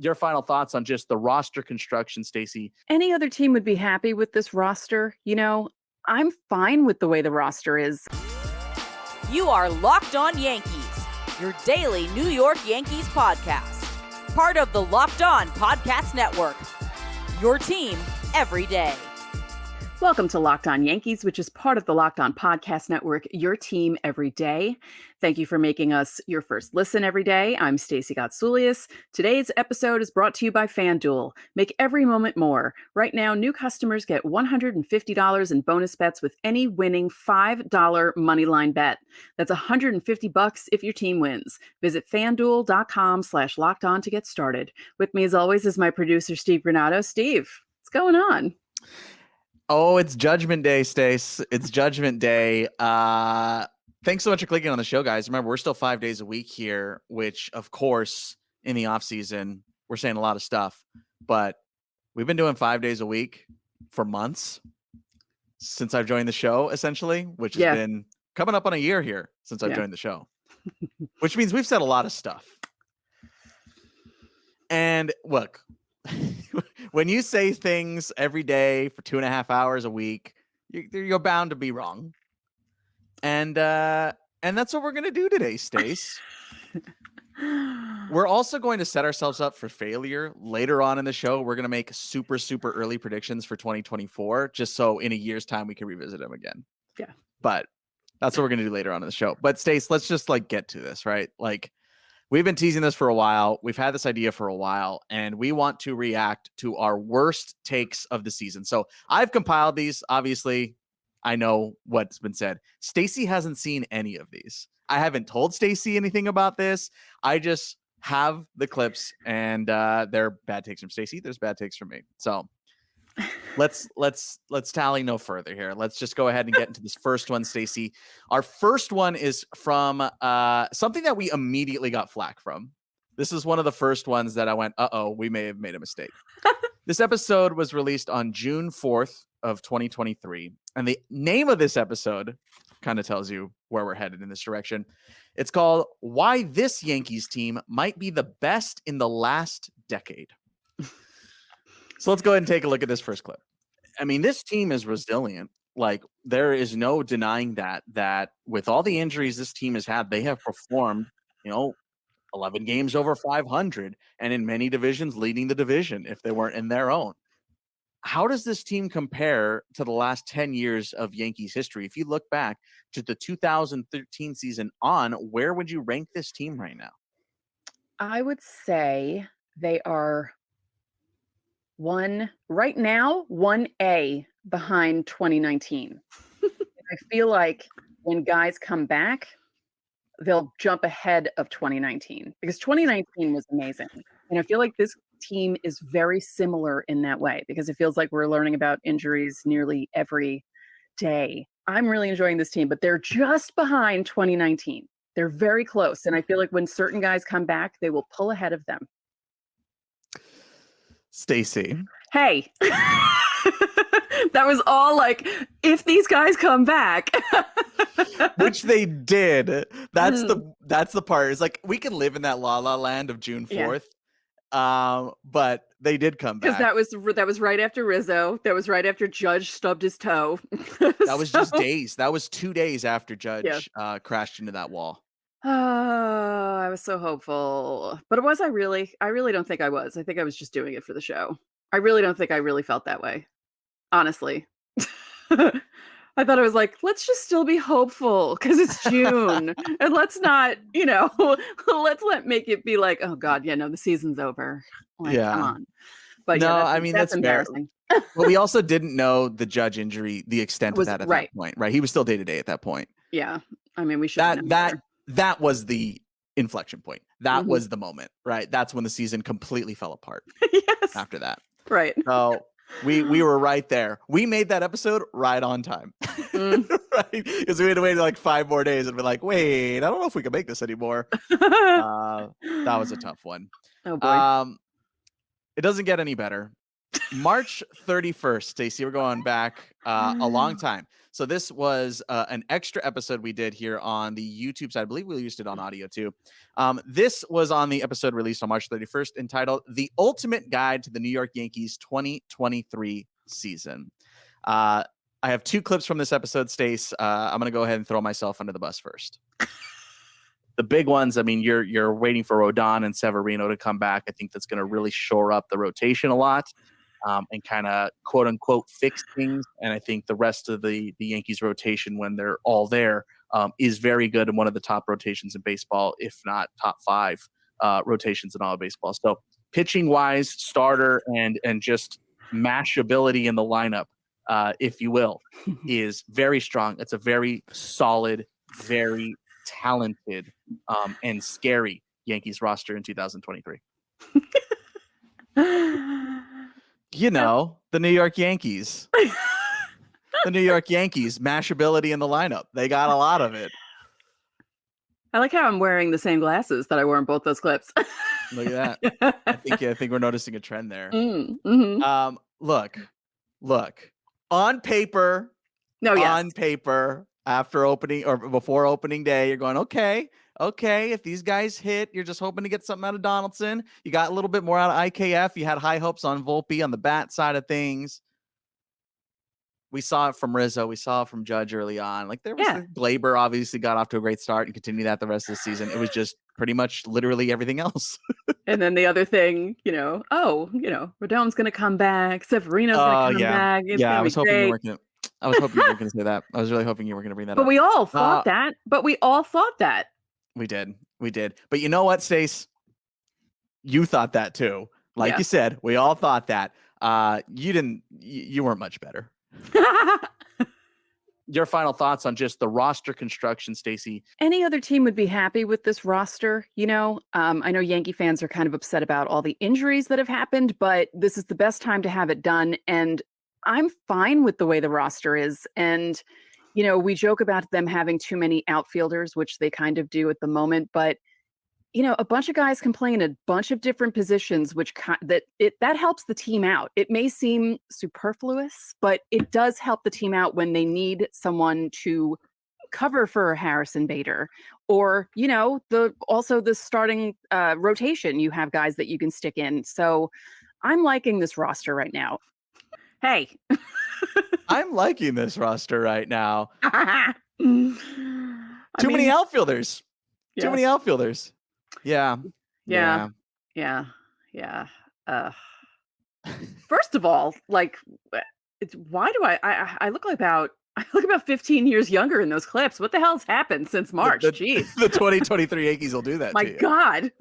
your final thoughts on just the roster construction, Stacey. Any other team would be happy with this roster. I'm fine with the way the roster is. You are Locked On Yankees, your daily New York Yankees podcast. Part of the Locked On Podcast Network, your team every day. Welcome to Locked On Yankees, which is part of the Locked On Podcast Network, your team every day. Thank you for making us your first listen every day. I'm Stacey Gotsoulias. Today's episode is brought to you by FanDuel. Make every moment more. Right now, new customers get $150 in bonus bets with any winning $5 moneyline bet. That's $150 if your team wins. Visit FanDuel.com/lockedon to get started. With me, as always, is my producer, Steve Granado. Steve, what's going on? Oh, it's Judgment Day, Stace. It's Judgment Day. Thanks so much for clicking on the show, guys. Remember, we're still 5 days a week here, which, of course, in the off season, we're saying a lot of stuff. But we've been doing 5 days a week for months since I've joined the show, essentially, which has been coming up on a year here since I've joined the show, which means we've said a lot of stuff. And look, when you say things every day for 2.5 hours a week, you're bound to be wrong. And that's what we're going to do today, Stace. We're also going to set ourselves up for failure later on in the show. We're going to make super, super early predictions for 2024, just so in a year's time we can revisit them again. Yeah. But that's what we're going to do later on in the show. But Stace, let's just get to this, right? We've been teasing this for a while. We've had this idea for a while, and we want to react to our worst takes of the season. So I've compiled these. Obviously, I know what's been said. Stacey hasn't seen any of these. I haven't told Stacey anything about this. I just have the clips, and they're bad takes from Stacey. There's bad takes from me. So let's tally no further here. Let's just go ahead and get into this first one, Stacey. Our first one is from something that we immediately got flack from. This is one of the first ones that I went, we may have made a mistake. This episode was released on June 4th of 2023. And the name of this episode kind of tells you where we're headed in this direction. It's called Why This Yankees Team Might Be the Best in the Last Decade. So let's go ahead and take a look at this first clip. I mean, this team is resilient. There is no denying that with all the injuries this team has had, they have performed, 11 games over 500 and in many divisions leading the division if they weren't in their own. How does this team compare to the last 10 years of Yankees history? If you look back to the 2013 season on, where would you rank this team right now? I would say they are 1A behind 2019. I feel like when guys come back, they'll jump ahead of 2019 because 2019 was amazing. And I feel like this team is very similar in that way because it feels like we're learning about injuries nearly every day. I'm really enjoying this team, but they're just behind 2019. They're very close. And I feel like when certain guys come back, they will pull ahead of them. Stacey. Hey, that was all if these guys come back. Which they did. That's the part. It's we can live in that la la land of June 4th. But they did come back. Because that was right after Rizzo. That was right after Judge stubbed his toe. That was just days. That was 2 days after Judge crashed into that wall. Oh, I was so hopeful. But was I really? I really don't think I was. I think I was just doing it for the show. I really don't think I really felt that way. Honestly. I thought it was let's just still be hopeful because it's June. And let's not, let's make it be oh God, the season's over. Come on. But no, I mean, that's embarrassing. But we also didn't know the Judge injury, the extent of that at that point, right? He was still day-to-day at that point. Yeah. I mean, we should that was the inflection point. That was the moment, right? That's when the season completely fell apart. Yes. After that. Right. So we were right there. We made that episode right on time. Right? Because we had to wait 5 more days and be wait, I don't know if we can make this anymore. That was a tough one. Oh boy. It doesn't get any better. March 31st, Stacey, we're going back a long time. So this was an extra episode we did here on the YouTube side. I believe we used it on audio too. This was on the episode released on March 31st entitled The Ultimate Guide to the New York Yankees 2023 Season. I have 2 clips from this episode, Stace. I'm going to go ahead and throw myself under the bus first. The big ones, I mean, you're waiting for Rodon and Severino to come back. I think that's going to really shore up the rotation a lot. And kind of quote unquote fix things. And I think the rest of the Yankees rotation, when they're all there, is very good and one of the top rotations in baseball, if not top 5 rotations in all of baseball. So pitching wise, starter and just mashability in the lineup, if you will, is very strong. It's a very solid, very talented, and scary Yankees roster in 2023. You know, the New York Yankees. The New York Yankees, mashability in the lineup. They got a lot of it. I like how I'm wearing the same glasses that I wore in both those clips. Look at that. I think we're noticing a trend there. Mm-hmm. Look. On paper, after opening or before opening day, you're going, okay, if these guys hit, you're just hoping to get something out of Donaldson. You got a little bit more out of IKF. You had high hopes on Volpe on the bat side of things. We saw it from Rizzo. We saw it from Judge early on. Like there was Glaber obviously got off to a great start and continued that the rest of the season. It was just pretty much literally everything else. And then the other thing, Rodon's going to come back. Severino's going to come back. It's I was hoping great. you weren't going to. I was hoping you were going to say that. I was really hoping you were going to bring that up. But we all thought that. We did. But you know what, Stace? You thought that too. Like you said, we all thought that. You weren't much better. Your final thoughts on just the roster construction, Stacey? Any other team would be happy with this roster. I know Yankee fans are kind of upset about all the injuries that have happened, but this is the best time to have it done. And I'm fine with the way the roster is. And, we joke about them having too many outfielders, which they kind of do at the moment. But, a bunch of guys can play in a bunch of different positions, which that helps the team out. It may seem superfluous, but it does help the team out when they need someone to cover for Harrison Bader, or the starting rotation. You have guys that you can stick in. So I'm liking this roster right now. Hey, I'm liking this roster right now. Too many outfielders. Too many outfielders. Yeah. First of all, why do I look about 15 years younger in those clips? What the hell's happened since March? Jeez. The 2023 Yankees will do that. My to you. God.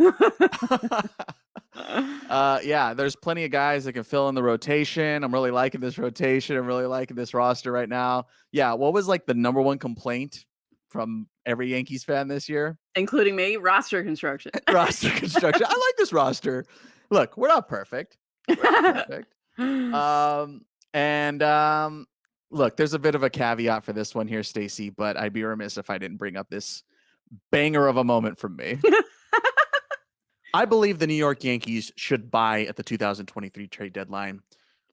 There's plenty of guys that can fill in the rotation. I'm really liking this rotation. I'm really liking this roster right now. Yeah. What was the number one complaint from every Yankees fan this year? Including me, roster construction. I like this roster. Look, we're not perfect. Look, there's a bit of a caveat for this one here, Stacey, but I'd be remiss if I didn't bring up this banger of a moment from me. I believe the New York Yankees should buy at the 2023 trade deadline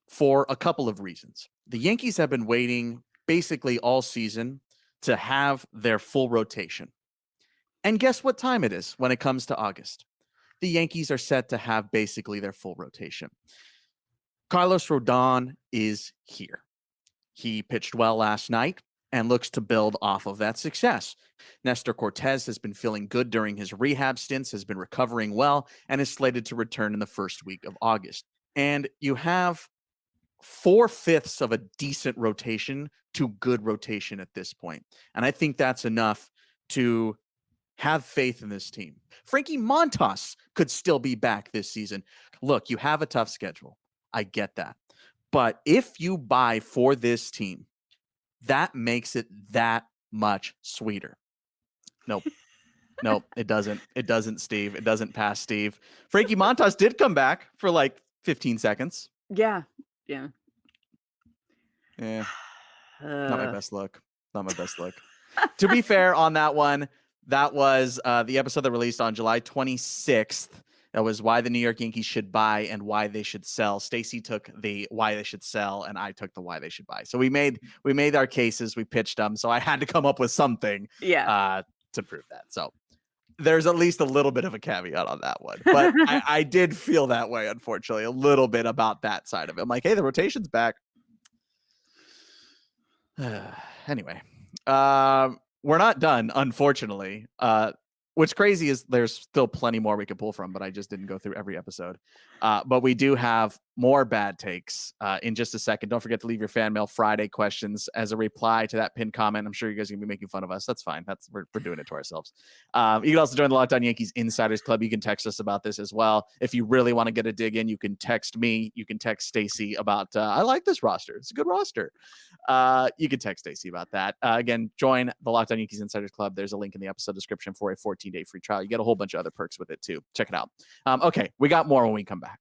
for a couple of reasons. The Yankees have been waiting basically all season to have their full rotation. And guess what time it is when it comes to August? The Yankees are set to have basically their full rotation. Carlos Rodon is here. He pitched well last night and looks to build off of that success. Nestor Cortez has been feeling good during his rehab stints, has been recovering well, and is slated to return in the first week of August. And you have 4/5 of a decent rotation to good rotation at this point. And I think that's enough to have faith in this team. Frankie Montas could still be back this season. Look, you have a tough schedule. I get that. But if you buy for this team, that makes it that much sweeter. Nope, it doesn't. It doesn't, Steve. It doesn't pass, Steve. Frankie Montas did come back for 15 seconds. Yeah. Not my best look. To be fair on that one, that was the episode that released on July 26th. That was why the New York Yankees should buy and why they should sell. Stacey took the why they should sell, and I took the why they should buy. So we made our cases, we pitched them. So I had to come up with something to prove that. So there's at least a little bit of a caveat on that one. But I did feel that way, unfortunately, a little bit about that side of it. I'm like, hey, the rotation's back. Anyway, we're not done, unfortunately. What's crazy is there's still plenty more we could pull from, but I just didn't go through every episode. But we do have more bad takes in just a second. Don't forget to leave your fan mail Friday questions as a reply to that pinned comment. I'm sure you guys are going to be making fun of us. That's fine. We're doing it to ourselves. You can also join the Locked On Yankees Insiders Club. You can text us about this as well. If you really want to get a dig in, you can text me. You can text Stacey about, I like this roster. It's a good roster. You can text Stacey about that. Again, join the Locked On Yankees Insiders Club. There's a link in the episode description for a 14-day free trial. You get a whole bunch of other perks with it too. Check it out. Okay, we got more when we come back.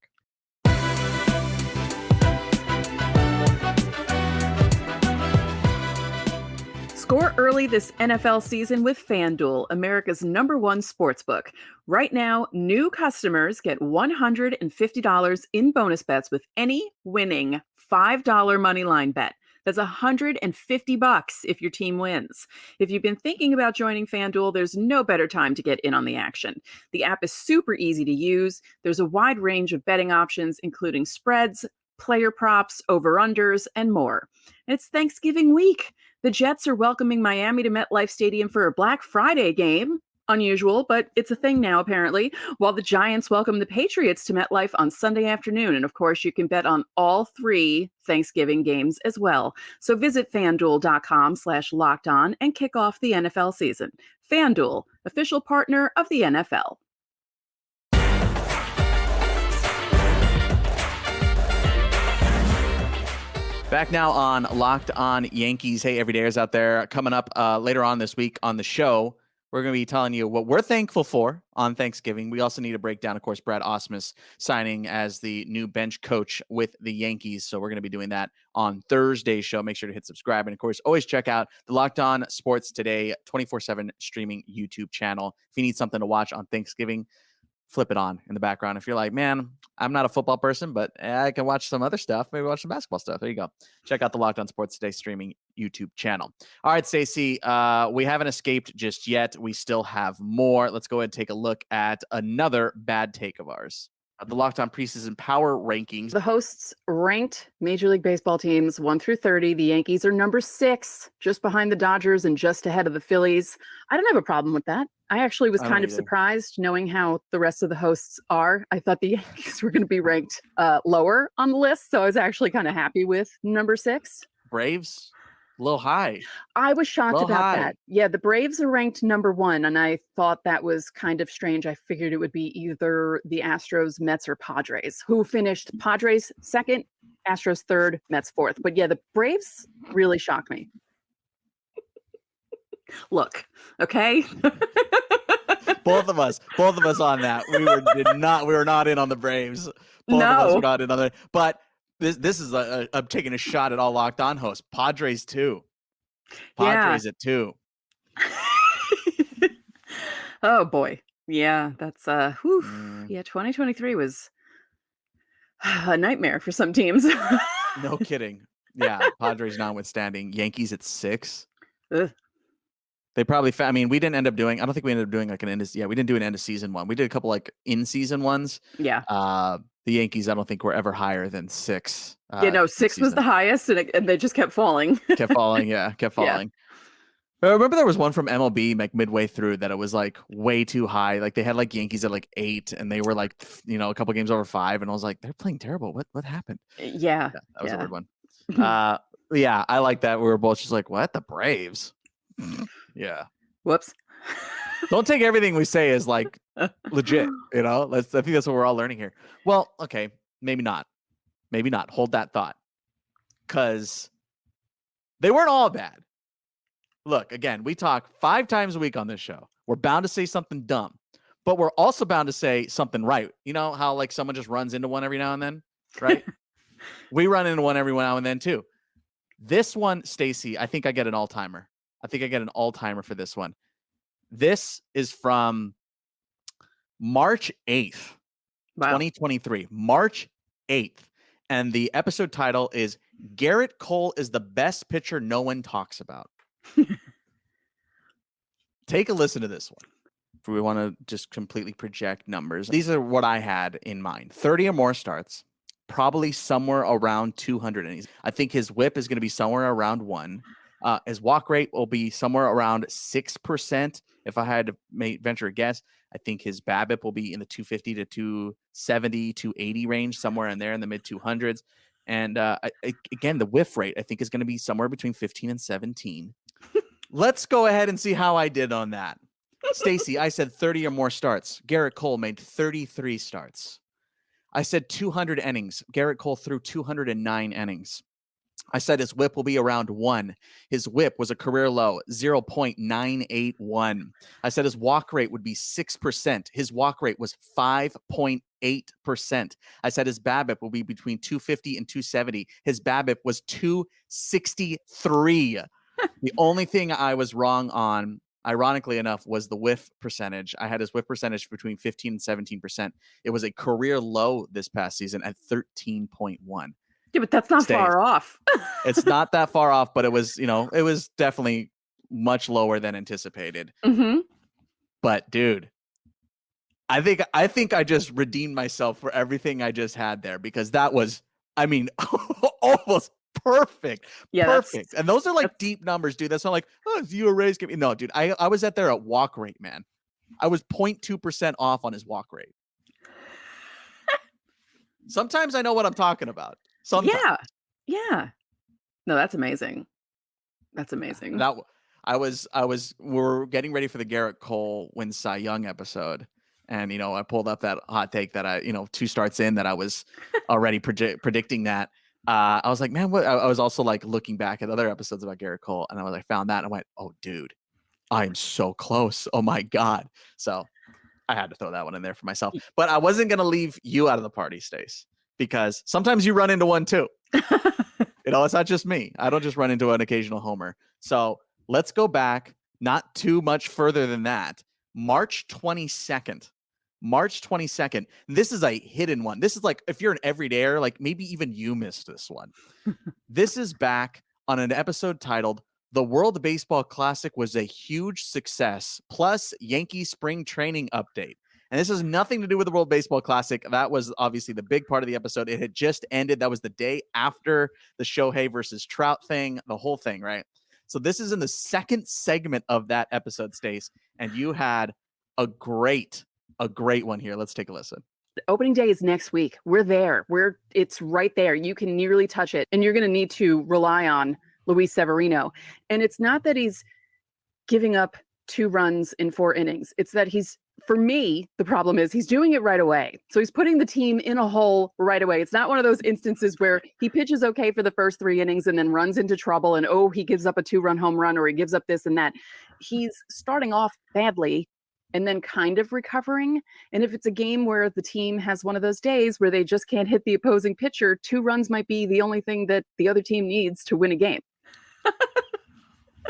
Score early this NFL season with FanDuel, America's #1 sportsbook. Right now, new customers get $150 in bonus bets with any winning $5 money line bet. That's $150 if your team wins. If you've been thinking about joining FanDuel, there's no better time to get in on the action. The app is super easy to use. There's a wide range of betting options, including spreads, player props, over-unders, and more. And it's Thanksgiving week. The Jets are welcoming Miami to MetLife Stadium for a Black Friday game. Unusual, but it's a thing now, apparently. While the Giants welcome the Patriots to MetLife on Sunday afternoon. And of course, you can bet on all 3 Thanksgiving games as well. So visit FanDuel.com/lockedon and kick off the NFL season. FanDuel, official partner of the NFL. Back now on Locked On Yankees. Hey, everydayers out there. Coming up later on this week on the show, we're going to be telling you what we're thankful for on Thanksgiving. We also need to break down, of course, Brad Ausmus signing as the new bench coach with the Yankees. So we're going to be doing that on Thursday's show. Make sure to hit subscribe. And, of course, always check out the Locked On Sports Today 24/7 streaming YouTube channel. If you need something to watch on Thanksgiving, flip it on in the background. If you're like, man, I'm not a football person, but I can watch some other stuff. Maybe watch some basketball stuff. There you go. Check out the Locked On Sports Today streaming YouTube channel. All right, Stacey, we haven't escaped just yet. We still have more. Let's go ahead and take a look at another bad take of ours. The Locked On preseason power rankings. The hosts ranked Major League Baseball teams 1 through 30. The Yankees are number 6, just behind the Dodgers and just ahead of the Phillies. I don't have a problem with that. I actually was kind of surprised knowing how the rest of the hosts are. I thought the Yankees were going to be ranked lower on the list. So I was actually kind of happy with number 6. Braves, a little high. I was shocked about that. Yeah, the Braves are ranked number 1, and I thought that was kind of strange. I figured it would be either the Astros, Mets, or Padres, who finished Padres 2nd, Astros 3rd, Mets 4th. But yeah, the Braves really shocked me. Look, okay. both of us on that. We were not in on the Braves. Both of us were not in on it. But this is I'm taking a shot at all Locked On hosts. Padres too. Padres at 2. Oh boy. Yeah, that's Yeah, 2023 was a nightmare for some teams. No kidding. Yeah, Padres notwithstanding. Yankees at 6. Ugh. They probably we didn't end up doing, I don't think we ended up doing like we didn't do an end of season one. We did a couple like in season ones. Yeah. The Yankees, I don't think were ever higher than 6. 6 was the highest and they just kept falling. Kept falling. Yeah. I remember there was one from MLB like midway through that it was like way too high. Like they had like Yankees at like 8 and they were like, a couple games over 5. And I was like, they're playing terrible. What happened? Yeah. That was a weird one. Yeah, I like that. We were both just like, what? The Braves? Yeah. Whoops. Don't take everything we say as like legit, I think that's what we're all learning here. Well, okay, maybe not. Hold that thought. Because they weren't all bad. Look, again, we talk 5 times a week on this show. We're bound to say something dumb, but we're also bound to say something right. You know how like someone just runs into one every now and then, right? We run into one every now and then too. This one, Stacey, I think I get an all-timer. For this one. This is from March 8th. Wow. 2023, March 8th. And the episode title is Garrett Cole is the best pitcher no one talks about. Take a listen to this one. If we want to just completely project numbers, these are what I had in mind. 30 or more starts, probably somewhere around 200 innings. I think his whip is going to be somewhere around 1. His walk rate will be somewhere around 6%. If I had to venture a guess, I think his BABIP will be in the 250 to 270, 280 range, somewhere in there in the mid 200s. And again, the whiff rate, I think, is going to be somewhere between 15 and 17. Let's go ahead and see how I did on that. Stacey, I said 30 or more starts. Garrett Cole made 33 starts. I said 200 innings. Garrett Cole threw 209 innings. I said his whip will be around 1. His whip was a career low, 0.981. I said his walk rate would be 6%. His walk rate was 5.8%. I said his BABIP will be between 250 and 270. His BABIP was 263. The only thing I was wrong on, ironically enough, was the whiff percentage. I had his whiff percentage between 15 and 17%. It was a career low this past season at 13.1. Yeah, but that's not far off. It's not that far off, but it was, it was definitely much lower than anticipated. Mm-hmm. But dude, I think I just redeemed myself for everything I just had there, because that was, almost perfect. Yeah, perfect. And those are like deep numbers, dude. That's not like, oh, you erased me. No, dude, I was at there at walk rate, man. I was 0.2% off on his walk rate. Sometimes I know what I'm talking about. Sometimes. Yeah. No, that's amazing. That's amazing. We're getting ready for the Garrett Cole wins Cy Young episode. And, I pulled up that hot take that I, 2 starts in that I was already predicting that. I was like, man, what? I was also like looking back at other episodes about Garrett Cole, and I found that and I went, oh, dude, I am so close. Oh my God. So I had to throw that one in there for myself, but I wasn't going to leave you out of the party, Stace, because sometimes you run into one too. It's not just me. I don't just run into an occasional homer. So let's go back not too much further than that. March 22nd. This is a hidden one. This is like, if you're an everydayer, like maybe even you missed this one. This is back on an episode titled The World Baseball Classic Was a Huge Success, plus Yankee Spring Training Update. And this has nothing to do with the World Baseball Classic. That was obviously the big part of the episode. It had just ended. That was the day after the Shohei versus Trout thing, the whole thing, right? So this is in the second segment of that episode, Stace, and you had a great one here. Let's take a listen. Opening day is next week. We're there. It's right there. You can nearly touch it, and you're going to need to rely on Luis Severino. And it's not that he's giving up 2 runs in 4 innings. It's that for me, the problem is he's doing it right away. So he's putting the team in a hole right away. It's not one of those instances where he pitches okay for the first 3 innings and then runs into trouble and, he gives up a 2-run home run or he gives up this and that. He's starting off badly and then kind of recovering. And if it's a game where the team has one of those days where they just can't hit the opposing pitcher, 2 runs might be the only thing that the other team needs to win a game.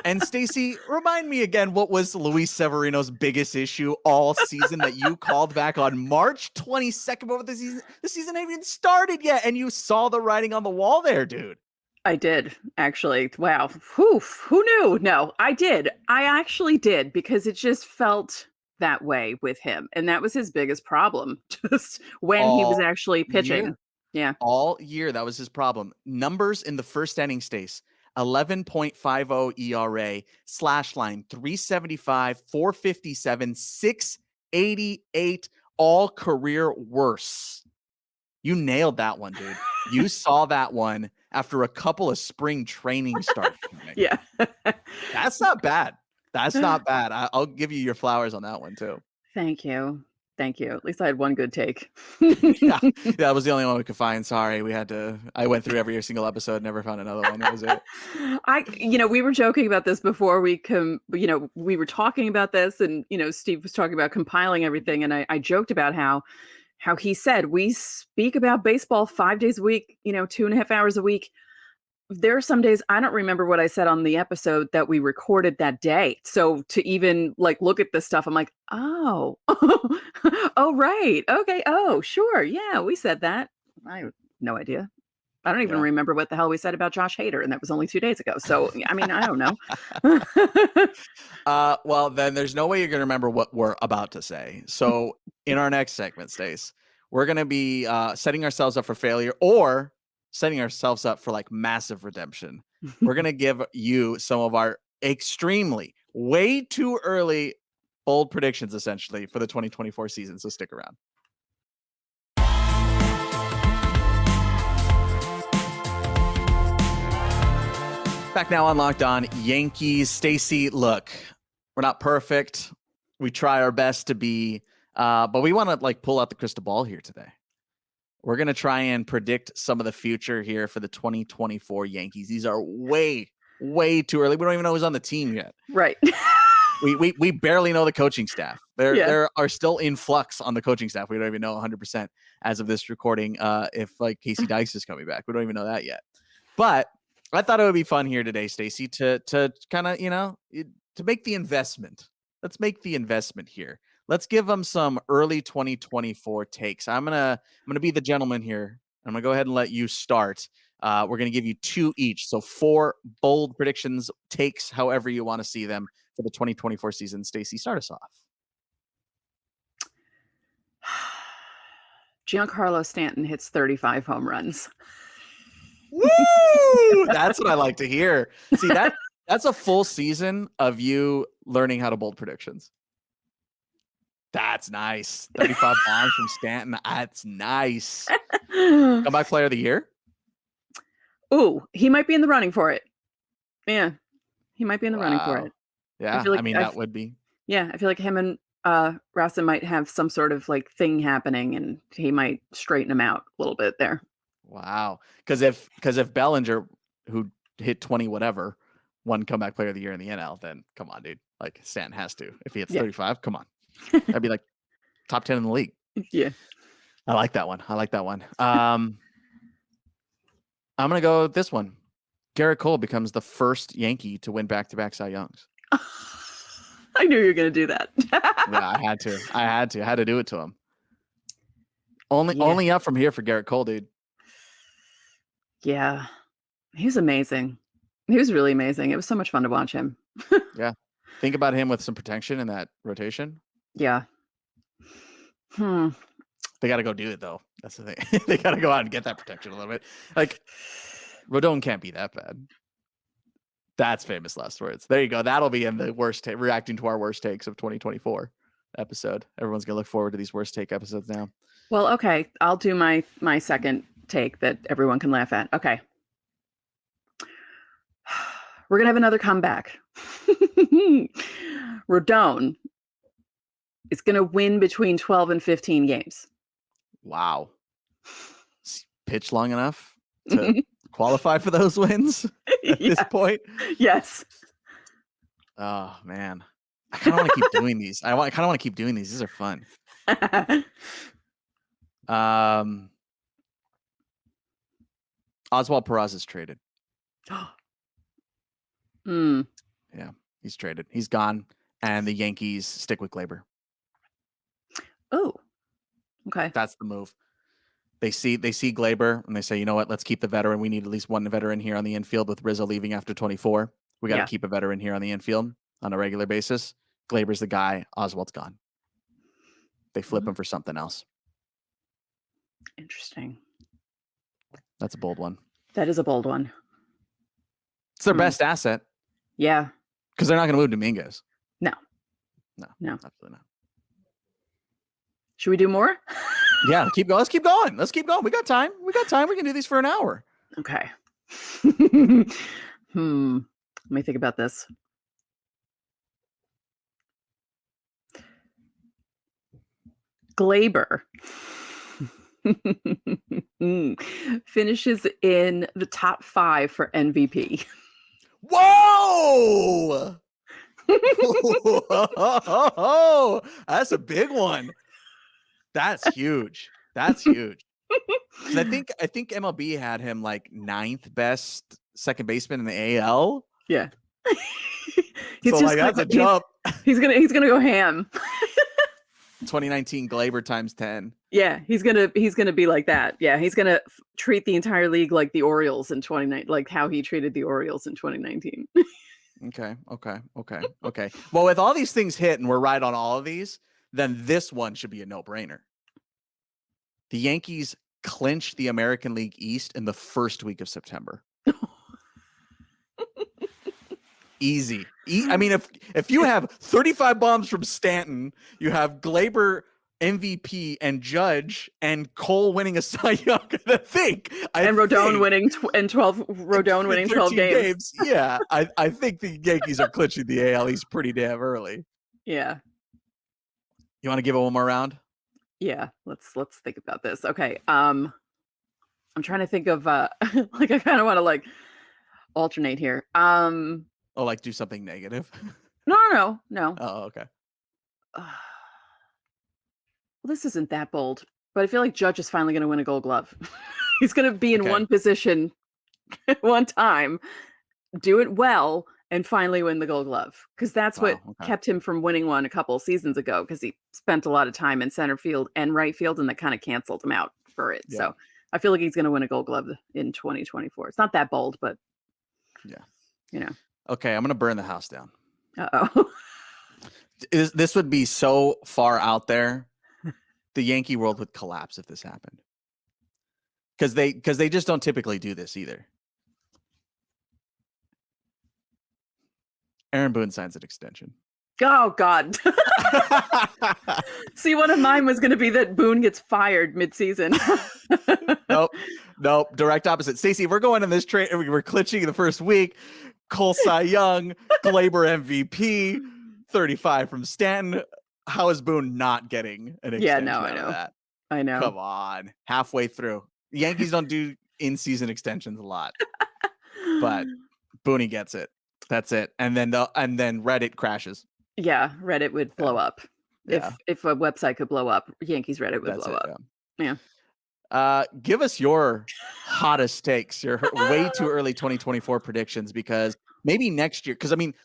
And Stacey, remind me again, what was Luis Severino's biggest issue all season that you called back on March 22nd before the season ain't even started yet, and you saw the writing on the wall there, dude? I did, actually. Wow. Who knew? No, I did. I actually did, because it just felt that way with him. And that was his biggest problem, just when he was actually pitching. Yeah. All year, that was his problem. Numbers in the first inning, Stace. 11.50 ERA, slash line 375, 457, 688, all career worse. You nailed that one, dude. You saw that one after a couple of spring training starts. Yeah. That's not bad. That's not bad. I'll give you your flowers on that one too. Thank you. At least I had one good take. Yeah, that was the only one we could find. Sorry, I went through every single episode, never found another one. That was it. We were joking about this before we were talking about this, and Steve was talking about compiling everything, and I joked about how he said we speak about baseball 5 days a week, 2.5 hours a week. there are some days I don't remember what I said on the episode that we recorded that day. So to even like look at this stuff, I'm like, oh, oh, right. Okay. Oh, sure. Yeah, we said that. I have no idea. I don't even Yeah. remember what the hell we said about Josh Hader, and that was only 2 days ago. So, I mean, I don't know. Well, then there's no way you're going to remember what we're about to say. So in our next segment, Stace, we're going to be setting ourselves up for failure or setting ourselves up for like massive redemption. We're going to give you some of our extremely way too early bold predictions, essentially, for the 2024 season. So stick around. Back now on Locked On Yankees. Stacey, look, we're not perfect. We try our best to be, but we want to like pull out the crystal ball here today. We're going to try and predict some of the future here for the 2024 Yankees. These are way, way too early. We don't even know who's on the team yet. Right. We barely know the coaching staff. There are still in flux on the coaching staff. We don't even know 100% as of this recording if like Casey Dice is coming back. We don't even know that yet. But I thought it would be fun here today, Stacey, to kind of, to make the investment. Let's make the investment here. Let's give them some early 2024 takes. I'm gonna be the gentleman here. I'm gonna go ahead and let you start. We're gonna give you 2 each, so 4 bold predictions, takes, however you want to see them for the 2024 season. Stacey, start us off. Giancarlo Stanton hits 35 home runs. Woo! That's what I like to hear. See, that's a full season of you learning how to bold predictions. That's nice. 35 bombs from Stanton. That's nice. Comeback player of the year? Ooh, he might be in the running for it. Yeah, he might be in the running for it. Yeah, I mean, that would be. Yeah, I feel like him and Rasa might have some sort of like thing happening, and he might straighten him out a little bit there. Wow. Because if Bellinger, who hit 20 whatever, won comeback player of the year in the NL, then come on, dude. Like Stanton has to. If he hits 35, come on. That'd be like top 10 in the league. Yeah. I like that one. I'm gonna go with this one. Garrett Cole becomes the first Yankee to win back-to-back Cy Youngs. I knew you were gonna do that. Yeah, I had to. I had to do it to him. Only up from here for Garrett Cole, dude. Yeah. He was amazing. He was really amazing. It was so much fun to watch him. Yeah. Think about him with some protection in that rotation. Yeah. They got to go do it, though. That's the thing. They got to go out and get that protection a little bit. Like, Rodon can't be that bad. That's famous last words. There you go. That'll be in the worst reacting to our worst takes of 2024 episode. Everyone's going to look forward to these worst take episodes now. Well, okay. I'll do my second take that everyone can laugh at. Okay. We're going to have another comeback. Rodon is going to win between 12 and 15 games. Wow. Pitch long enough to qualify for those wins at this point? Yes. Oh, man. I kind of want to keep doing these. I kind of want to keep doing these. These are fun. Oswald Peraza is traded. Yeah, he's traded. He's gone, and the Yankees stick with Gleyber. Oh, okay. That's the move. They see Gleyber, and they say, you know what? Let's keep the veteran. We need at least one veteran here on the infield. With Rizzo leaving after 24, we got to keep a veteran here on the infield on a regular basis. Gleyber's the guy. Oswald's gone. They flip him for something else. Interesting. That's a bold one. That is a bold one. It's their best asset. Yeah. Because they're not going to move Dominguez. No, absolutely not. Should we do more? Yeah, let's keep going. We got time. We can do these for an hour. Okay. Let me think about this. Gleyber finishes in the top 5 for MVP. Whoa! That's a big one. That's huge. I think MLB had him like 9th best second baseman in the AL. Yeah. So like that's a jump. He's gonna go ham. 2019 Glaber times 10. Yeah, he's gonna be like that. Yeah, he's gonna treat the entire league like the Orioles in 2019, like how he treated the Orioles in 2019. Okay. Well, with all these things hit and we're right on all of these, then this one should be a no-brainer. The Yankees clinched the American League East in the first week of September. Easy. I mean, if you have 35 bombs from Stanton, you have Glaber MVP and Judge and Cole winning a Cy Young, and Rodon winning 12 games. Yeah, I think the Yankees are clinching the AL East pretty damn early. Yeah. You want to give it one more round? Yeah. Let's think about this. Okay. I'm trying to think of like I kind of want to like alternate here. Oh, like do something negative? No. Oh, okay. Well, this isn't that bold, but I feel like Judge is finally going to win a Gold Glove. He's going to be in one position at one time, do it well, and finally win the Gold Glove. Because that's what kept him from winning one a couple of seasons ago, because he spent a lot of time in center field and right field, and that kind of canceled him out for it. Yeah. So I feel like he's going to win a Gold Glove in 2024. It's not that bold, but yeah. Okay, I'm going to burn the house down. Uh-oh. This would be so far out there. The Yankee world would collapse if this happened. Because they just don't typically do this either. Aaron Boone signs an extension. Oh, God. See, one of mine was going to be that Boone gets fired mid-season. Nope. Direct opposite. Stacey, we're going in this trade. We're clinching the first week. Cole Cy Young, Glaber MVP, 35 from Stanton. How is Boone not getting an extension? Yeah, no, I know that. I know. Come on, halfway through. The Yankees don't do in-season extensions a lot, but Booney gets it. That's it. And then Reddit crashes. Yeah, Reddit would blow up. Yeah. If a website could blow up, Yankees Reddit would blow up. Yeah. Give us your hottest takes, your way too early 2024 predictions, because maybe next year, because I mean,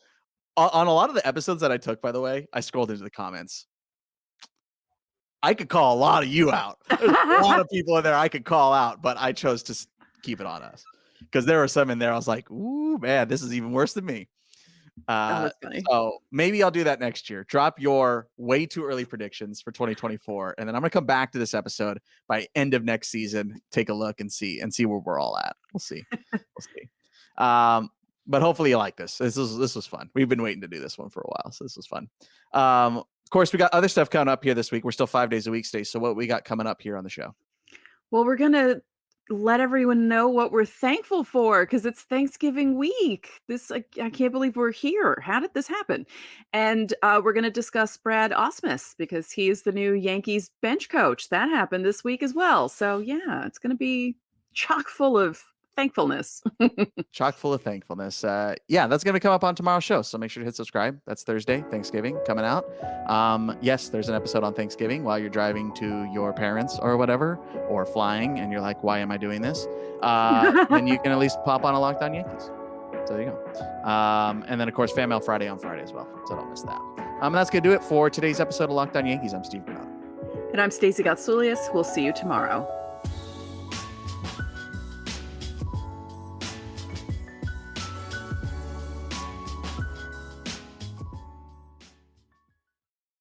on a lot of the episodes that I took, by the way, I scrolled into the comments. I could call a lot of you out. There's a lot of people in there I could call out, but I chose to keep it on us because there were some in there. I was like, ooh, man, this is even worse than me. That's funny. So maybe I'll do that next year. Drop your way too early predictions for 2024. And then I'm going to come back to this episode by end of next season, take a look and see where we're all at. We'll see. But hopefully you like this. This was fun. We've been waiting to do this one for a while. So this was fun. Of course, we got other stuff coming up here this week. We're still 5 days a week, Stacey. So what we got coming up here on the show? Well, we're going to let everyone know what we're thankful for because it's Thanksgiving week. I can't believe we're here. How did this happen? And we're going to discuss Brad Ausmus because he is the new Yankees bench coach. That happened this week as well. So yeah, it's going to be chock full of thankfulness. Chock full of thankfulness. Yeah, that's going to come up on tomorrow's show. So make sure to hit subscribe. That's Thursday, Thanksgiving coming out. Yes, there's an episode on Thanksgiving while you're driving to your parents or whatever, or flying. And you're like, why am I doing this? Then you can at least pop on a Locked On Yankees. So there you go. And then of course, Fan Mail Friday on Friday as well. So don't miss that. And that's going to do it for today's episode of Locked On Yankees. I'm Steve Bernard. And I'm Stacey Gatsoulias. We'll see you tomorrow.